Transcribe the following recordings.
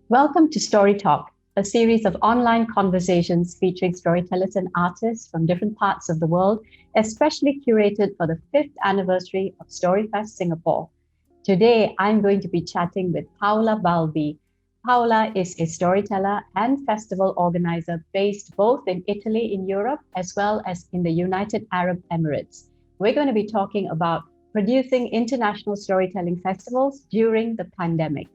Welcome to Story Talk, a series of online conversations featuring storytellers and artists from different parts of the world, especially curated for the 5th anniversary of StoryFest Singapore. Today, I'm going to be chatting with Paola Balbi. Paola is a storyteller and festival organizer based both in Italy in Europe as well as in the United Arab Emirates. We're going to be talking about producing international storytelling festivals during the pandemic.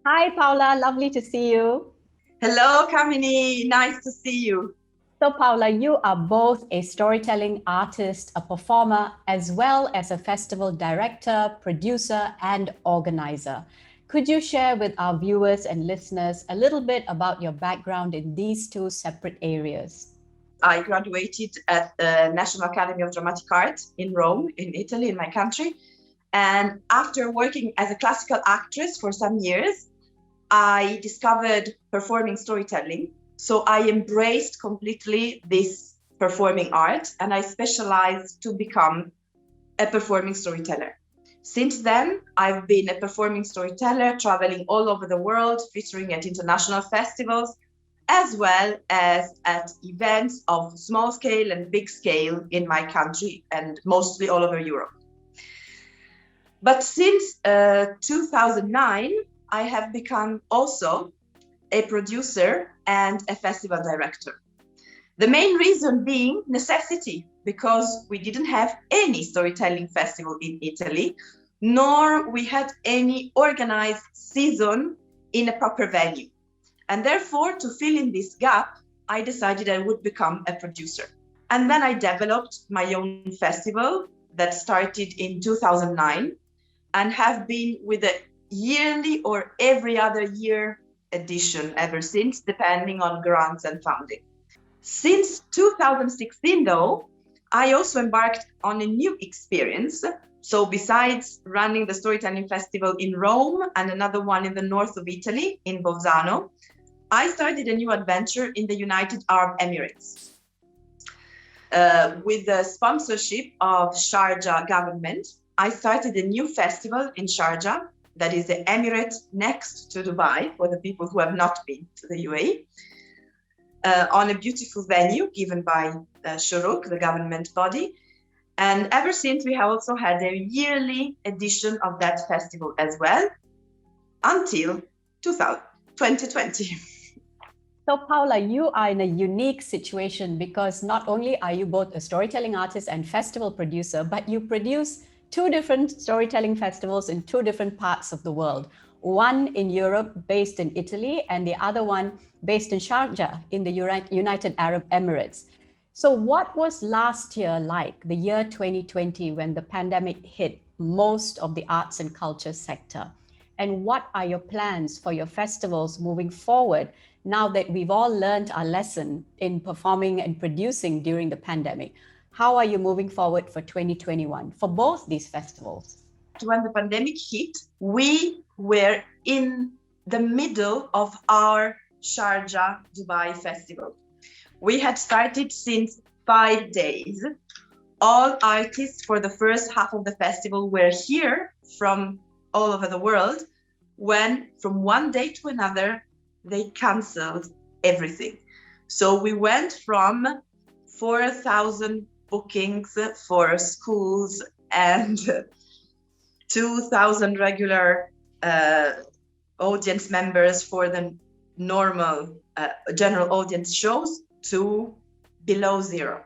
Hi, Paola. Lovely to see you. Hello, Kamini. Nice to see you. So, Paola, you are both a storytelling artist, a performer, as well as a festival director, producer, and organizer. Could you share with our viewers and listeners a little bit about your background in these two separate areas? I graduated at the National Academy of Dramatic Art in Rome, in Italy, in my country. And after working as a classical actress for some years, I discovered performing storytelling. So I embraced completely this performing art and I specialized to become a performing storyteller. Since then, I've been a performing storyteller, traveling all over the world, featuring at international festivals, as well as at events of small scale and big scale in my country and mostly all over Europe. But since 2009, I have become also a producer and a festival director. The main reason being necessity, because we didn't have any storytelling festival in Italy, nor we had any organized season in a proper venue. And therefore, to fill in this gap, I decided I would become a producer. And then I developed my own festival that started in 2009 and have been with a yearly or every other year edition ever since, depending on grants and funding. Since 2016, though, I also embarked on a new experience. So besides running the Storytelling Festival in Rome and another one in the north of Italy, in Bolzano, I started a new adventure in the United Arab Emirates. With the sponsorship of Sharjah government, I started a new festival in Sharjah, that is the Emirate next to Dubai, for the people who have not been to the UAE, on a beautiful venue given by Shuruk, the government body. And ever since, we have also had a yearly edition of that festival as well, until 2020. So, Paola, you are in a unique situation because not only are you both a storytelling artist and festival producer, but you produce two different storytelling festivals in two different parts of the world. One in Europe, based in Italy, and the other one based in Sharjah in the United Arab Emirates. So what was last year like, the year 2020, when the pandemic hit most of the arts and culture sector? And what are your plans for your festivals moving forward now that we've all learned our lesson in performing and producing during the pandemic? How are you moving forward for 2021 for both these festivals? When the pandemic hit, we were in the middle of our Sharjah Dubai festival. We had started since 5 days. All artists for the first half of the festival were here from all over the world, when from one day to another, they canceled everything. So we went from 4,000 bookings for schools and 2,000 regular audience members for the normal general audience shows to below zero.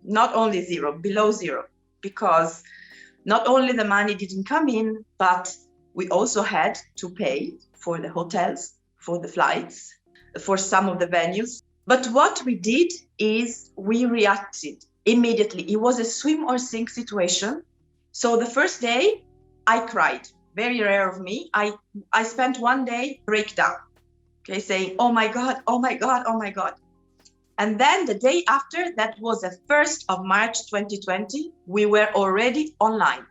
Not only zero, below zero, because not only the money didn't come in, but we also had to pay for the hotels, for the flights, for some of the venues. But what we did is we reacted immediately. It was a swim or sink situation. So the first day I cried, very rare of me. I spent one day breakdown, okay, saying, oh my God, oh my God, oh my God. And then the day after, that was the 1st of March 2020, we were already online.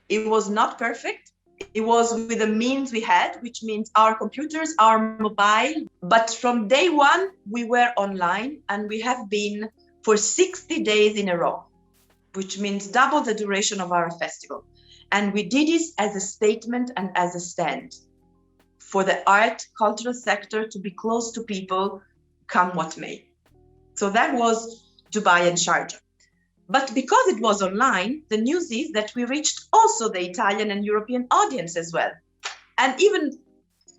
It was not perfect. It was with the means we had, which means our computers, our mobile. But from day one, we were online and we have been for 60 days in a row. which means double the duration of our festival. And we did it as a statement and as a stand for the art, cultural sector to be close to people, come what may. So that was Dubai and Sharjah. But because it was online, the news is that we reached also the Italian and European audience as well. And even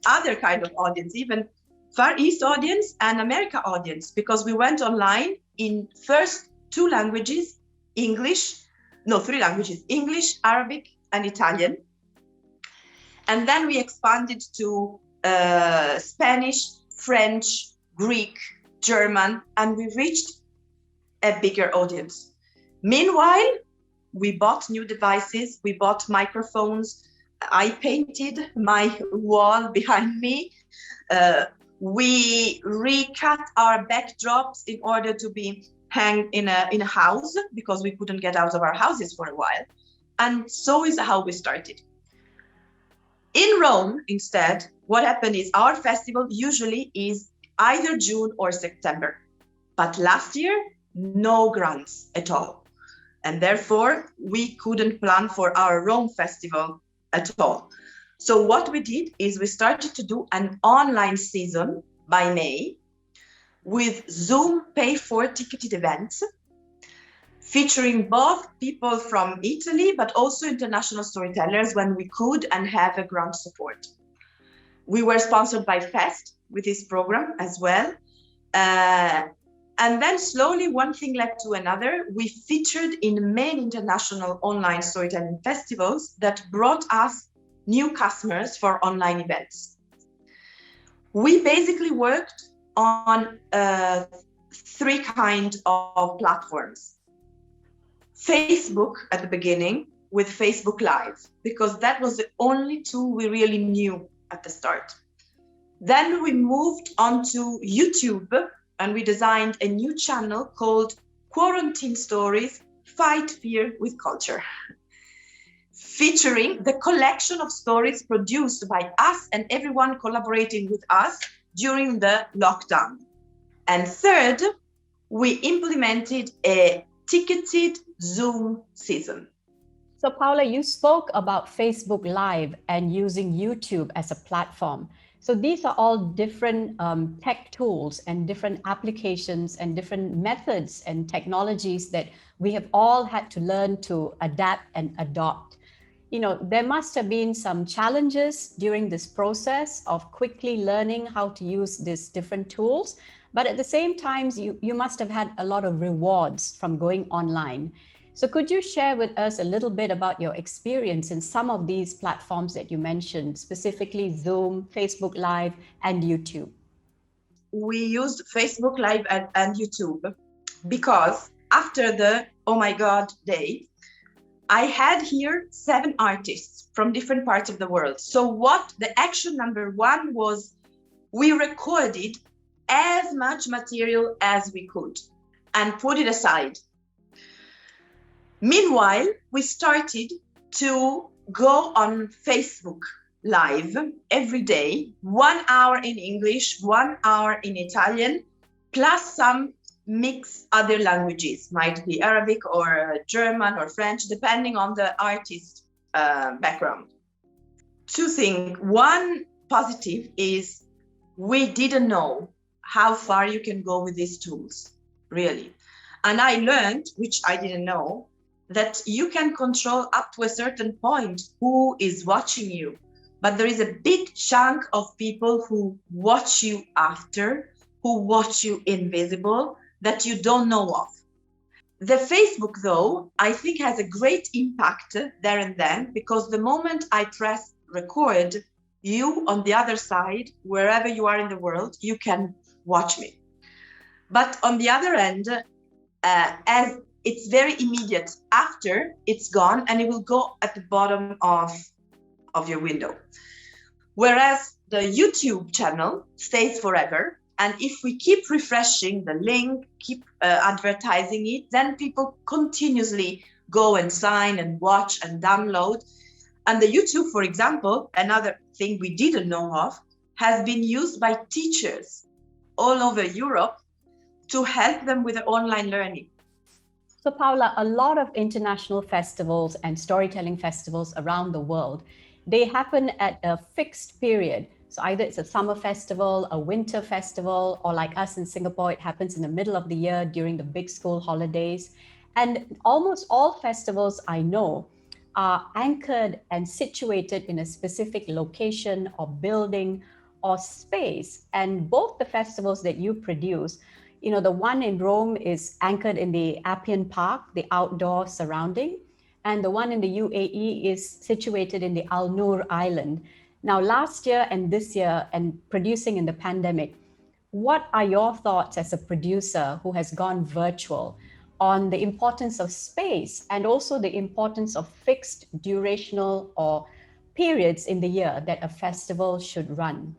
other kind of audience, even Far East audience and America audience, because we went online in first three languages, English, Arabic, and Italian. And then we expanded to Spanish, French, Greek, German, and we reached a bigger audience. Meanwhile, we bought new devices, we bought microphones, I painted my wall behind me. We recut our backdrops in order to be hanged in a house because we couldn't get out of our houses for a while. And so is how we started. In Rome, instead, what happened is our festival usually is either June or September. But last year, no grants at all. And therefore, we couldn't plan for our Rome festival at all. So what we did is we started to do an online season by May with Zoom pay-for ticketed events, featuring both people from Italy, but also international storytellers when we could and have a grant support. We were sponsored by Fest with this program as well. And then slowly one thing led to another. We featured in many international online storytelling festivals that brought us new customers for online events. We basically worked on three kinds of platforms. Facebook at the beginning with Facebook Live, because that was the only tool we really knew at the start. Then we moved on to YouTube and we designed a new channel called Quarantine Stories, Fight Fear with Culture, featuring the collection of stories produced by us and everyone collaborating with us during the lockdown. And third, we implemented a ticketed Zoom season. So Paola, you spoke about Facebook Live and using YouTube as a platform. So these are all different tech tools and different applications and different methods and technologies that we have all had to learn to adapt and adopt. You know, there must have been some challenges during this process of quickly learning how to use these different tools, but at the same time, you must have had a lot of rewards from going online. So could you share with us a little bit about your experience in some of these platforms that you mentioned, specifically Zoom, Facebook Live, and YouTube? We used Facebook Live and YouTube because after the Oh My God day, I had here 7 artists from different parts of the world. So what the action number one was, we recorded as much material as we could and put it aside. Meanwhile, we started to go on Facebook Live every day, 1 hour in English, 1 hour in Italian, plus some mix other languages, might be Arabic or German or French, depending on the artist background. 2 things. One positive is we didn't know how far you can go with these tools, really. And I learned, which I didn't know, that you can control up to a certain point who is watching you. But there is a big chunk of people who watch you after, who watch you invisible, that you don't know of. The Facebook, though, I think has a great impact there and then, because the moment I press record, you on the other side, wherever you are in the world, you can watch me. But on the other end, as it's very immediate after it's gone, and it will go at the bottom of your window. Whereas the YouTube channel stays forever. And if we keep refreshing the link, keep advertising it, then people continuously go and sign and watch and download. And the YouTube, for example, another thing we didn't know of, has been used by teachers all over Europe to help them with their online learning. So, Paola, a lot of international festivals and storytelling festivals around the world, they happen at a fixed period. So either it's a summer festival, a winter festival, or like us in Singapore, it happens in the middle of the year during the big school holidays. And almost all festivals I know are anchored and situated in a specific location or building or space. And both the festivals that you produce, the one in Rome is anchored in the Appian Park, the outdoor surrounding, and the one in the UAE is situated in the Al Noor Island. Now, last year and this year, and producing in the pandemic, what are your thoughts as a producer who has gone virtual on the importance of space and also the importance of fixed durational or periods in the year that a festival should run?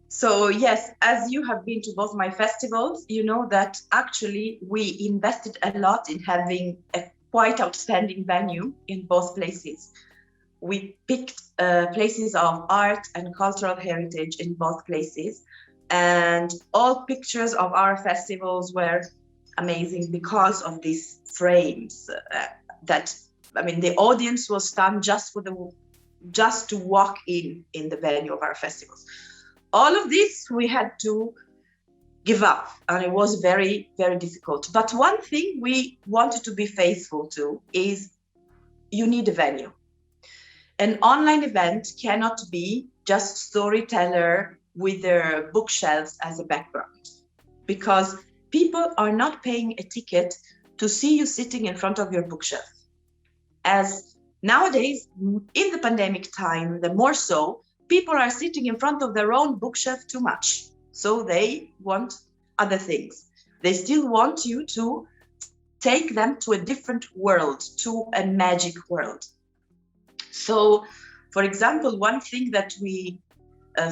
So yes, as you have been to both my festivals, you know that actually we invested a lot in having a quite outstanding venue in both places. We picked places of art and cultural heritage in both places, and all pictures of our festivals were amazing because of these frames. The audience was stunned just to walk in the venue of our festivals. All of this we had to give up, and it was very, very difficult. But one thing we wanted to be faithful to is you need a venue. An online event cannot be just storyteller with their bookshelves as a background, because people are not paying a ticket to see you sitting in front of your bookshelf. As nowadays, in the pandemic time, the more so, people are sitting in front of their own bookshelf too much. So they want other things. They still want you to take them to a different world, to a magic world. So, for example, one thing that we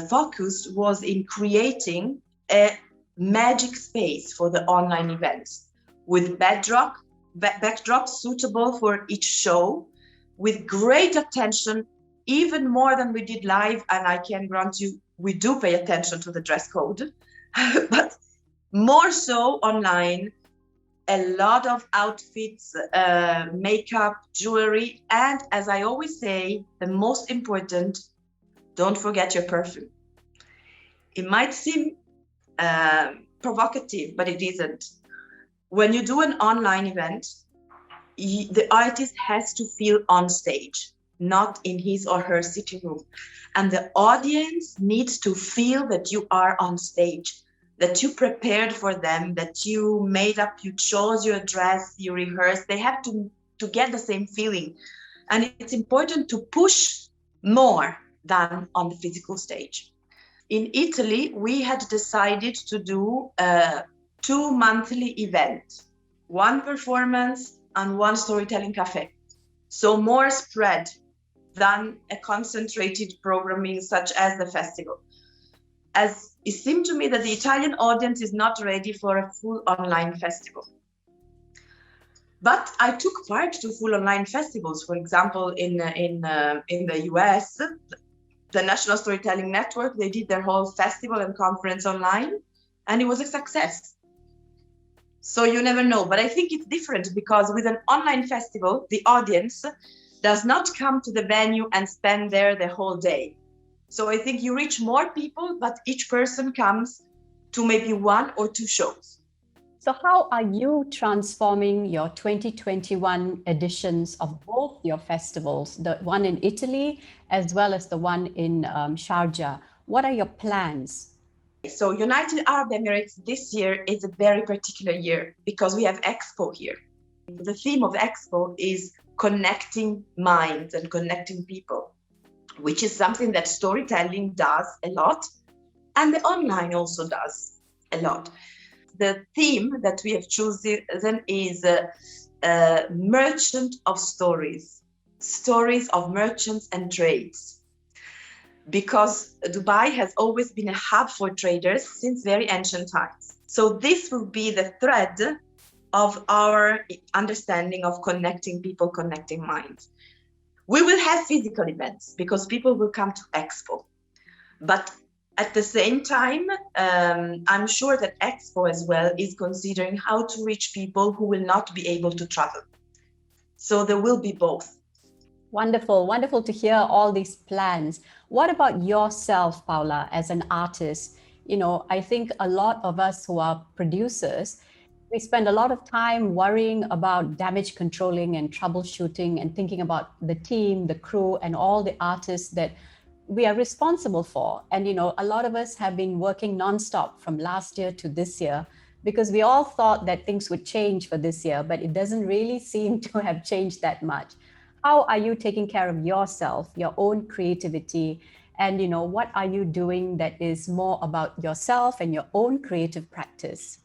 focused was in creating a magic space for the online events with backdrops suitable for each show, with great attention, even more than we did live. And I can grant you, we do pay attention to the dress code, but more so online. A lot of outfits, makeup, jewelry, and as I always say, the most important, don't forget your perfume. It might seem provocative, but it isn't. When you do an online event, the artist has to feel on stage, not in his or her sitting room. And the audience needs to feel that you are on stage, that you prepared for them, that you made up, you chose your dress, you rehearsed. They have to get the same feeling. And it's important to push more than on the physical stage. In Italy, we had decided to do a 2 monthly event, one performance and one storytelling cafe. So more spread than a concentrated programming such as the festival. As it seemed to me that the Italian audience is not ready for a full online festival. But I took part to full online festivals. For example, in the US, the National Storytelling Network, they did their whole festival and conference online, and it was a success. So you never know. But I think it's different because with an online festival, the audience does not come to the venue and spend there the whole day. So I think you reach more people, but each person comes to maybe 1 or 2 shows. So how are you transforming your 2021 editions of both your festivals, the one in Italy as well as the one in Sharjah? What are your plans? So United Arab Emirates this year is a very particular year because we have Expo here. The theme of Expo is connecting minds and connecting people, which is something that storytelling does a lot, and the online also does a lot. The theme that we have chosen is merchant of stories of merchants and trades, because Dubai has always been a hub for traders since very ancient times. So this will be the thread of our understanding of connecting people, connecting minds. We will have physical events because people will come to Expo. But At the same time, I'm sure that Expo as well is considering how to reach people who will not be able to travel. So there will be both. Wonderful, wonderful to hear all these plans. What about yourself, Paola, as an artist? You know, I think a lot of us who are producers, we spend a lot of time worrying about damage controlling and troubleshooting and thinking about the team, the crew, and all the artists that we are responsible for. And, you know, a lot of us have been working nonstop from last year to this year because we all thought that things would change for this year, but it doesn't really seem to have changed that much. How are you taking care of yourself, your own creativity, and you know, what are you doing that is more about yourself and your own creative practice?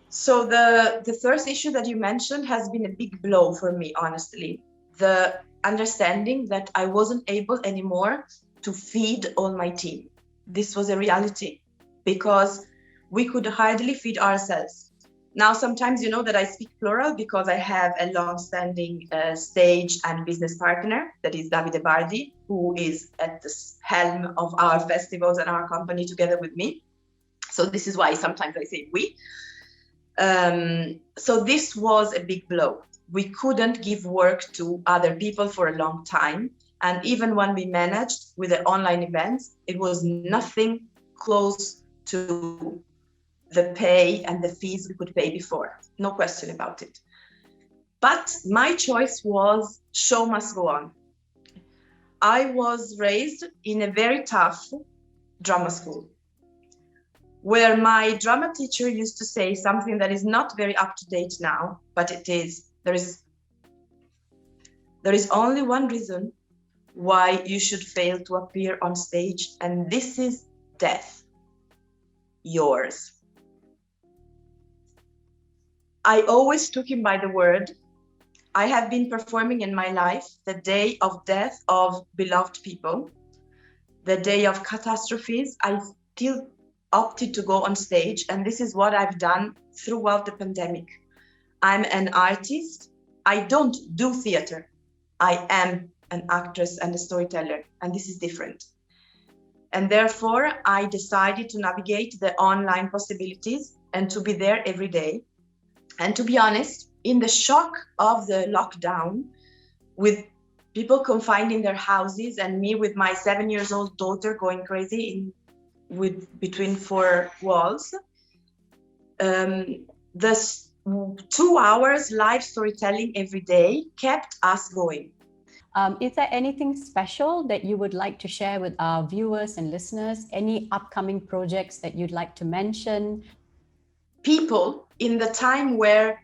So the first issue that you mentioned has been a big blow for me, honestly. The understanding that I wasn't able anymore to feed all my team. This was a reality because we could hardly feed ourselves. Now, sometimes you know that I speak plural because I have a long-standing stage and business partner, that is Davide Bardi, who is at the helm of our festivals and our company together with me. So this is why sometimes I say we. So this was a big blow. We couldn't give work to other people for a long time. And even when we managed with the online events, it was nothing close to the pay and the fees we could pay before. No question about it. But my choice was show must go on. I was raised in a very tough drama school, where my drama teacher used to say something that is not very up to date now, but it is. There is only one reason why you should fail to appear on stage, and this is death. Yours. I always took him by the word. I have been performing in my life the day of death of beloved people, the day of catastrophes. I still opted to go on stage, and this is what I've done throughout the pandemic. I'm an artist. I don't do theater. I am an actress and a storyteller, and this is different. And therefore, I decided to navigate the online possibilities and to be there every day. And to be honest, in the shock of the lockdown, with people confined in their houses and me with my 7-year-old daughter going crazy between four walls, the 2 hours live storytelling every day kept us going. Is there anything special that you would like to share with our viewers and listeners? Any upcoming projects that you'd like to mention? People in the time where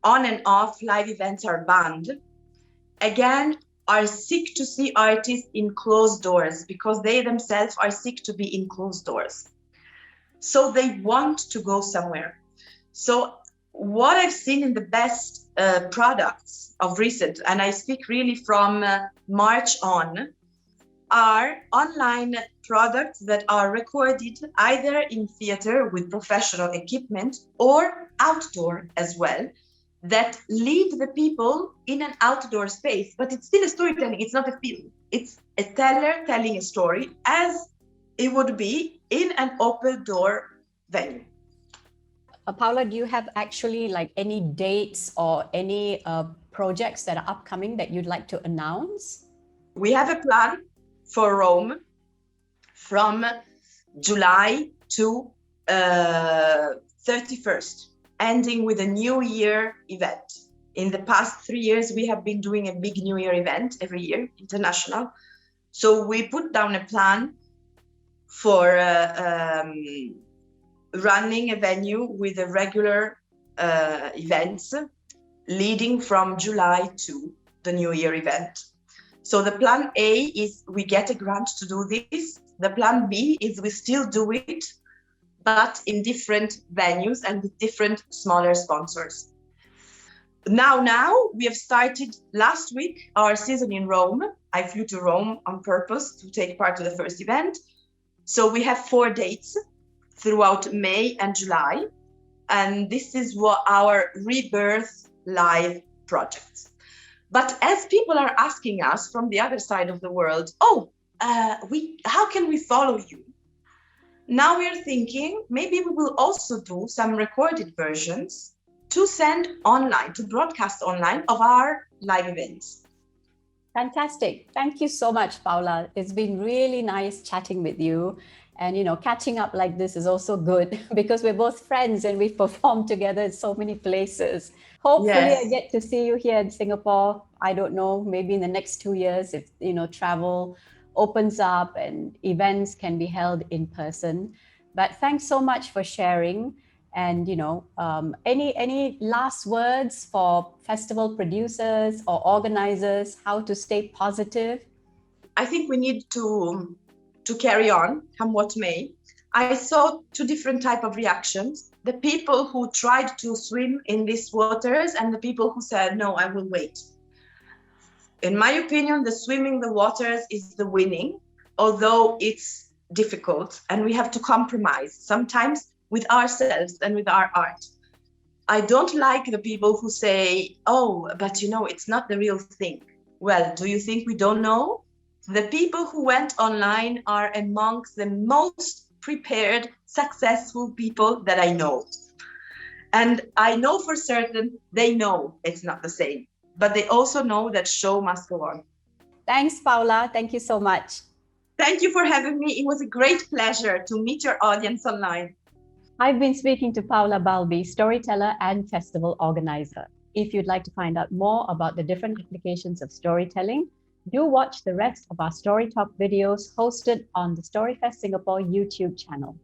on and off live events are banned, again, are sick to see artists in closed doors because they themselves are sick to be in closed doors. So they want to go somewhere. So what I've seen in the best products of recent, and I speak really from March on, are online products that are recorded either in theater with professional equipment or outdoor as well, that lead the people in an outdoor space, but it's still a storytelling. It's not a film. It's a teller telling a story as it would be in an open door venue. Paola, do you have actually like any dates or any projects that are upcoming that you'd like to announce? We have a plan for Rome from July to 31st, ending with a New Year event. In the past 3 years, we have been doing a big New Year event every year, international. So we put down a plan for running a venue with a regular events leading from July to the New Year event. So the plan A is we get a grant to do this. The plan B is we still do it, but in different venues and with different smaller sponsors. Now we have started last week our season in Rome. I flew to Rome on purpose to take part to the first event. So we have 4 dates throughout May and July. And this is what our Rebirth Live project. But as people are asking us from the other side of the world, how can we follow you? Now we're thinking maybe we will also do some recorded versions to send online, to broadcast online of our live events. Fantastic. Thank you so much, Paola. It's been really nice chatting with you. And, catching up like this is also good because we're both friends and we've performed together in so many places. Hopefully, Yes. I get to see you here in Singapore. I don't know, maybe in the next 2 years if, travel opens up and events can be held in person. But thanks so much for sharing. And any last words for festival producers or organizers, how to stay positive? I think we need to carry on, come what may. I saw two different type of reactions: the people who tried to swim in these waters and the people who said, no, I will wait. In my opinion, the swimming the waters is the winning, although it's difficult and we have to compromise sometimes with ourselves and with our art. I don't like the people who say, oh, but it's not the real thing. Well, do you think we don't know? The people who went online are amongst the most prepared, successful people that I know. And I know for certain they know it's not the same, but they also know that show must go on. Thanks, Paola. Thank you so much. Thank you for having me. It was a great pleasure to meet your audience online. I've been speaking to Paola Balbi, storyteller and festival organizer. If you'd like to find out more about the different applications of storytelling, do watch the rest of our Story Talk videos hosted on the StoryFest Singapore YouTube channel.